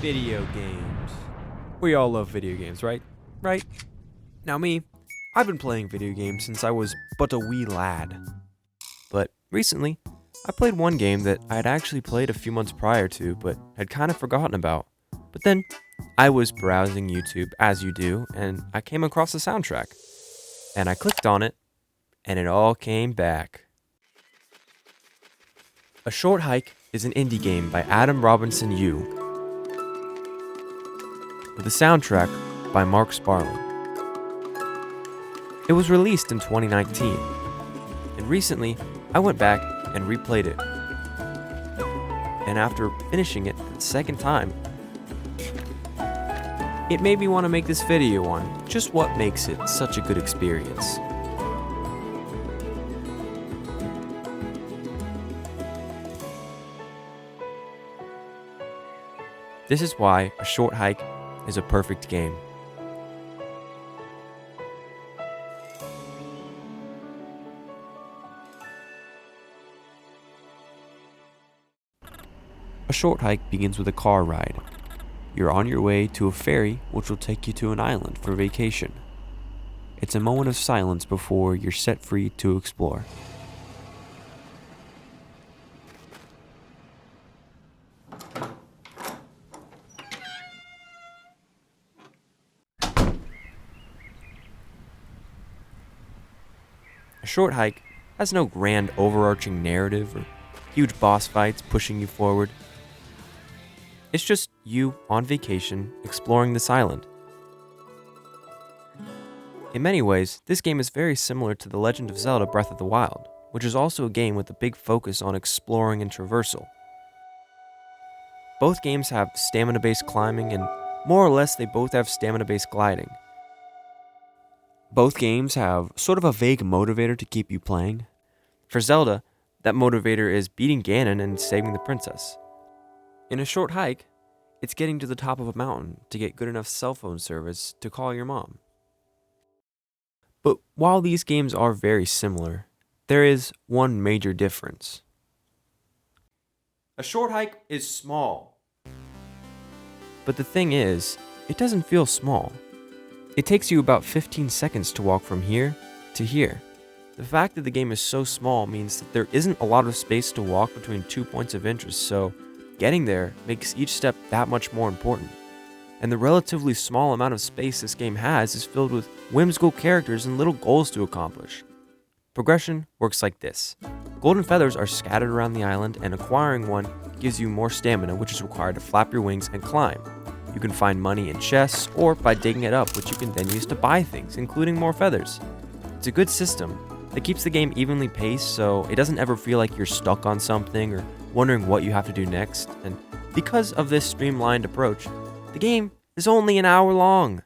Video games. We all love video games, right? Right? Now me, I've been playing video games since I was but a wee lad. But recently, I played one game that I had actually played a few months prior to, but had kind of forgotten about. But then, I was browsing YouTube, as you do, and I came across the soundtrack. And I clicked on it, and it all came back. A Short Hike is an indie game by Adam Robinson Yu, with a soundtrack by Mark Sparling. It was released in 2019, and recently I went back and replayed it. And after finishing it the second time, it made me want to make this video on just what makes it such a good experience. This is why A Short Hike is a perfect game. A Short Hike begins with a car ride. You're on your way to a ferry which will take you to an island for vacation. It's a moment of silence before you're set free to explore. A Short Hike has no grand overarching narrative or huge boss fights pushing you forward. It's just you on vacation exploring this island. In many ways, this game is very similar to The Legend of Zelda Breath of the Wild, which is also a game with a big focus on exploring and traversal. Both games have stamina-based climbing, and more or less they both have stamina-based gliding. Both games have sort of a vague motivator to keep you playing. For Zelda, that motivator is beating Ganon and saving the princess. In A Short Hike, it's getting to the top of a mountain to get good enough cell phone service to call your mom. But while these games are very similar, there is one major difference. A Short Hike is small. But the thing is, it doesn't feel small. It takes you about 15 seconds to walk from here to here. The fact that the game is so small means that there isn't a lot of space to walk between 2 points of interest, so getting there makes each step that much more important. And the relatively small amount of space this game has is filled with whimsical characters and little goals to accomplish. Progression works like this. Golden feathers are scattered around the island, and acquiring one gives you more stamina, which is required to flap your wings and climb. You can find money in chests or by digging it up, which you can then use to buy things, including more feathers. It's a good system that keeps the game evenly paced, so it doesn't ever feel like you're stuck on something or wondering what you have to do next. And because of this streamlined approach, the game is only an hour long.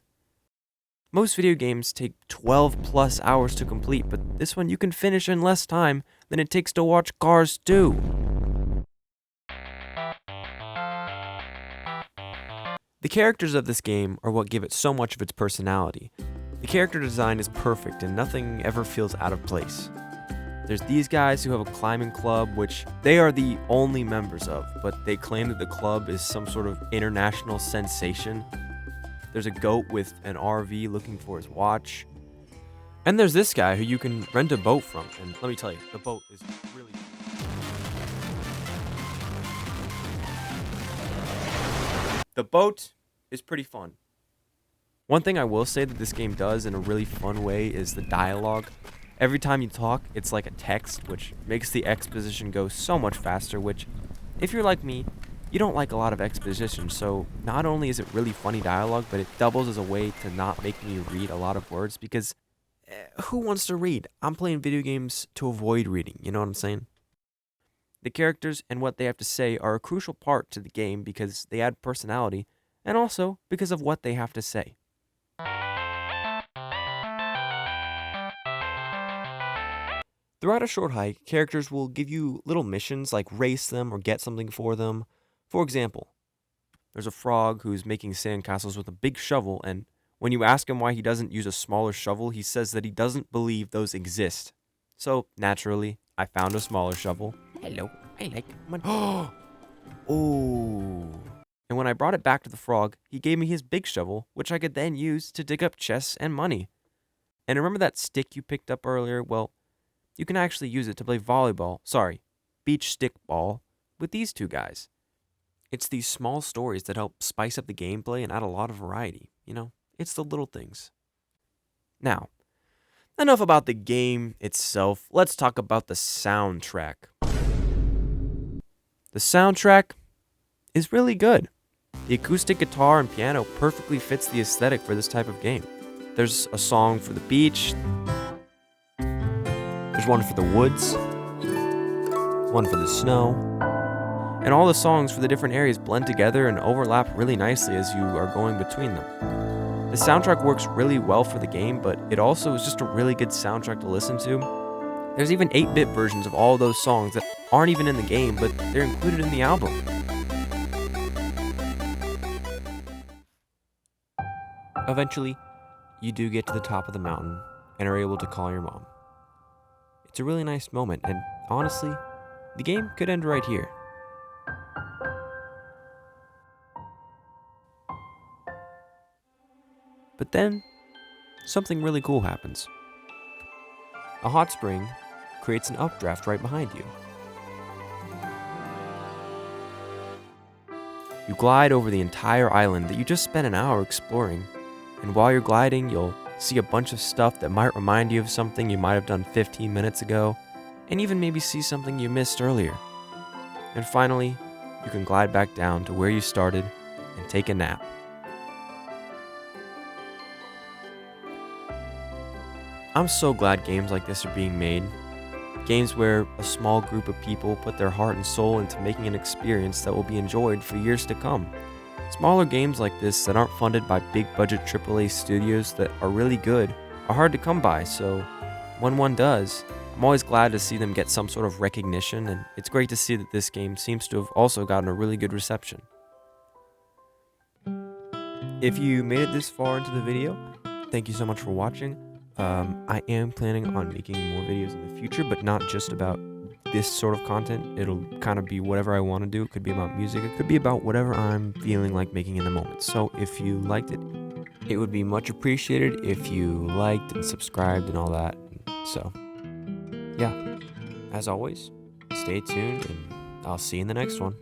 Most video games take 12 plus hours to complete, but this one you can finish in less time than it takes to watch Cars 2. The characters of this game are what give it so much of its personality. The character design is perfect and nothing ever feels out of place. There's these guys who have a climbing club, which they are the only members of, but they claim that the club is some sort of international sensation. There's a goat with an RV looking for his watch. And there's this guy who you can rent a boat from, and let me tell you, the boat is really... The boat is pretty fun. One thing I will say that this game does in a really fun way is the dialogue. Every time you talk, it's like a text, which makes the exposition go so much faster, which, if you're like me, you don't like a lot of exposition, so not only is it really funny dialogue, but it doubles as a way to not make me read a lot of words, because who wants to read? I'm playing video games to avoid reading, you know what I'm saying? The characters and what they have to say are a crucial part to the game because they add personality, and also because of what they have to say. Throughout A Short Hike, characters will give you little missions like race them or get something for them. For example, there's a frog who's making sandcastles with a big shovel, and when you ask him why he doesn't use a smaller shovel, he says that he doesn't believe those exist. So, naturally, I found a smaller shovel. Hello, I like money. Oh! And and when I brought it back to the frog, he gave me his big shovel, which I could then use to dig up chests and money. And remember that stick you picked up earlier? Well, you can actually use it to play beach stick ball with these two guys. It's these small stories that help spice up the gameplay and add a lot of variety. It's the little things. Now, enough about the game itself. Let's talk about the soundtrack. The soundtrack is really good. The acoustic guitar and piano perfectly fits the aesthetic for this type of game. There's a song for the beach, there's one for the woods, one for the snow, and all the songs for the different areas blend together and overlap really nicely as you are going between them. The soundtrack works really well for the game, but it also is just a really good soundtrack to listen to. There's even 8-bit versions of all those songs that aren't even in the game, but they're included in the album. Eventually, you do get to the top of the mountain and are able to call your mom. It's a really nice moment, and honestly, the game could end right here. But then, something really cool happens. A hot spring creates an updraft right behind you. You glide over the entire island that you just spent an hour exploring, and while you're gliding, you'll see a bunch of stuff that might remind you of something you might have done 15 minutes ago, and even maybe see something you missed earlier. And finally, you can glide back down to where you started and take a nap. I'm so glad games like this are being made. Games where a small group of people put their heart and soul into making an experience that will be enjoyed for years to come. Smaller games like this that aren't funded by big budget AAA studios that are really good are hard to come by, so when one does, I'm always glad to see them get some sort of recognition, and it's great to see that this game seems to have also gotten a really good reception. If you made it this far into the video, thank you so much for watching. I am planning on making more videos in the future, but not just about this sort of content. It'll kind of be whatever I want to do. It could be about music. It could be about whatever I'm feeling like making in the moment. So if you liked it, it would be much appreciated if you liked and subscribed and all that. So, yeah, as always, stay tuned and I'll see you in the next one.